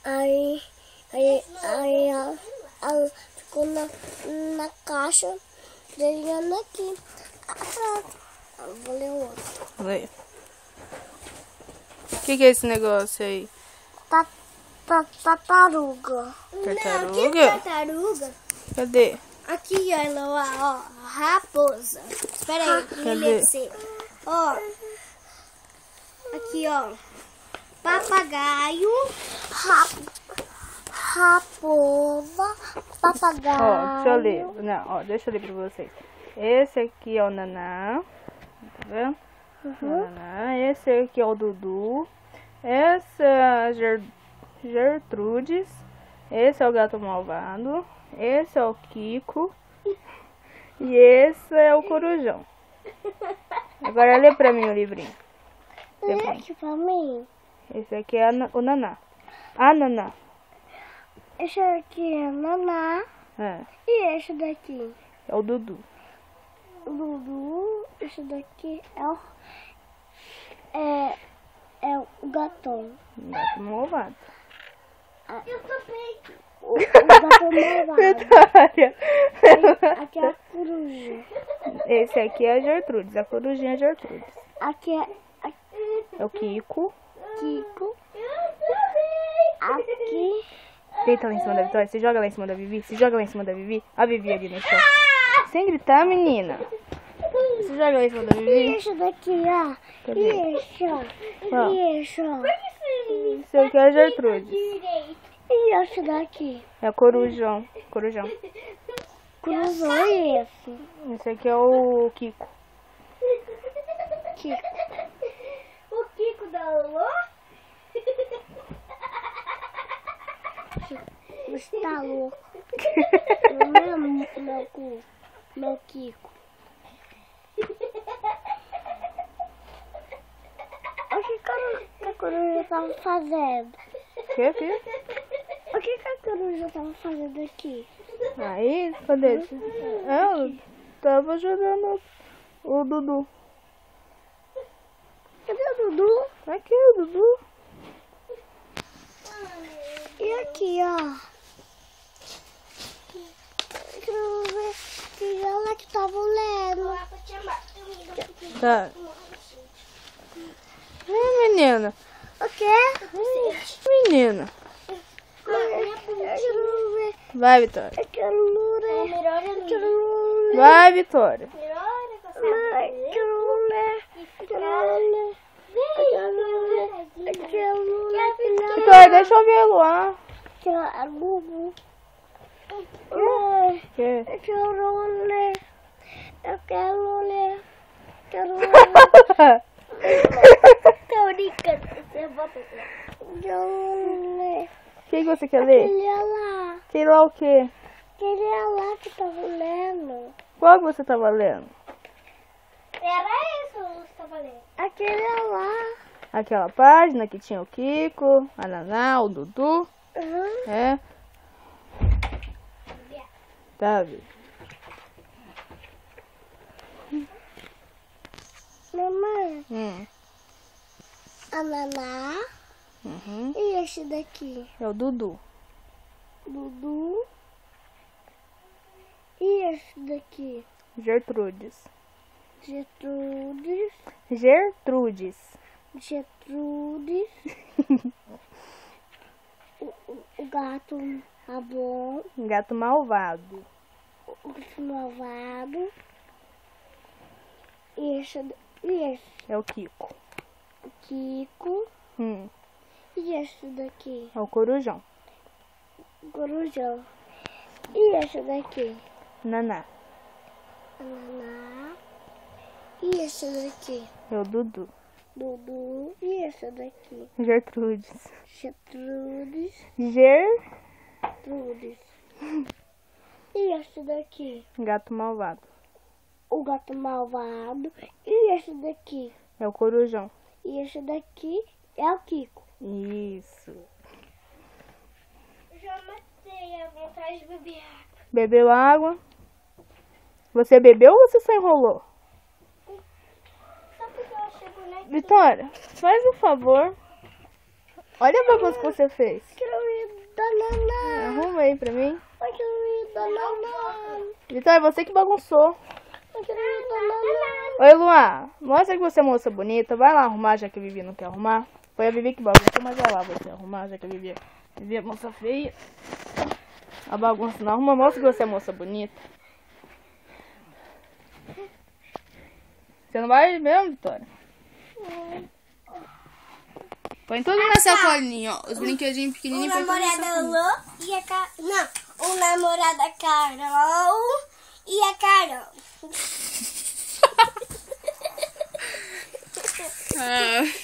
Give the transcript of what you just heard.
Aí ela ficou na caixa, desenhando aqui. Pronto. Eu vou ler o outro. Lê. O que é esse negócio aí? Tartaruga. Tartaruga? Não, que tartaruga? Cadê? Aqui, ó, raposa. Espera aí, me lê pra você. Ó, aqui, ó, papagaio, raposa, papagaio. Ó, deixa eu ler. Não, ó, deixa eu ler pra vocês. Esse aqui é o Naná. Tá vendo? Naná. Esse aqui é o Dudu. Essa é a Gertrudes. Esse é o gato malvado. Esse é o Kiko. E esse é o Corujão. Agora lê pra mim o livrinho. Lê aqui pra mim. Esse aqui é o Naná. A Naná. Esse aqui é Naná. É. E esse daqui? É o Dudu. Dudu. Esse daqui é o gatão. Gato malvado. Eu também. O gato malvado. Vitória. Aqui é a coruja. Esse aqui é a Gertrudes. A corujinha é a Gertrudes. Aqui é É o Kiko. Kiko. Aqui. Deita lá em cima da Vitória. Se joga lá em cima da Vivi. Se joga lá em cima da Vivi. A Vivi ali no chão. Sem gritar, menina. Se joga lá em cima da E Vivi. esse daqui, ó. Cadê? E esse, ó. Ó. E esse, ó. Esse aqui é a Gertrudes. E esse daqui? É o Corujão. Corujão. Cruzou esse. Esse aqui é o Kiko. Kiko. O Kiko da Lua? Você tá louco. Não é meu Kiko. O que a coruja tava fazendo? Que, filho? O que a coruja tava fazendo aqui? Aí, cadê esse? Eu tava jogando o Dudu. Cadê o Dudu? Aqui o Dudu. E aqui, ó. Quero ver que ela que tava lendo. Tá. Menina. O quê? Menina. Eu quero ver. Vai, Vitória. Eu quero ler. Eu quero ler. Vai, Vitória. Eu quero ler. Eu quero ler. Eu quero ler. Vitória, deixa eu ver a Luar. A Bubu. Que? Eu quero ler. Eu quero ler. Quero ler. Tô brincando. Eu vou ler. Quem você quer ler? Aquele lá. Quem lá o quê? Aquele lá que tava lendo. Qual que você tava lendo? Era isso que você tava lendo. Aquele lá. Aquela página que tinha o Kiko, a Naná, o Dudu. Uhum. É. Tá, Vivi. Mamãe, a Naná Uhum. e esse daqui? É o Dudu. Dudu. E esse daqui? Gertrudes. Gertrudes. Gertrudes. Gertrudes. o gato bom. Gato malvado. O gato malvado. E esse É o Kiko. o Kiko. E esse daqui? É o Corujão. O Corujão. E esse daqui? Naná. A Naná. E esse daqui? É o Dudu. Dudu. E esse daqui? Gertrudes. Gertrudes. Gertrudes. E esse daqui? Gato malvado. O gato malvado. E esse daqui? É o Corujão. E esse daqui é o Kiko. Isso. Já matei a vontade de beber água. Bebeu água? Você bebeu ou você só enrolou? Só porque ela chegou, né? Vitória, faz um favor. Olha a bagunça que você fez. Quero ir da Naná. Arruma aí pra mim. Eu quero ir da Naná. Vitória, você que bagunçou. Eu quero ir da Naná. Oi, Luan. Mostra que você é moça bonita. Vai lá arrumar, já que a Vivi não quer arrumar. Foi a Vivi que bagunçou, mas vai lá você arrumar, já que a Vivi é moça feia. A bagunça não arruma. Mostra que você é moça bonita. Você não vai mesmo, Vitória? Põe tudo na sacolinha, ó. Os brinquedinhos pequenininhos. O namorado Lu e a Carol. Não, o namorado da Carol e a Carol. Ah.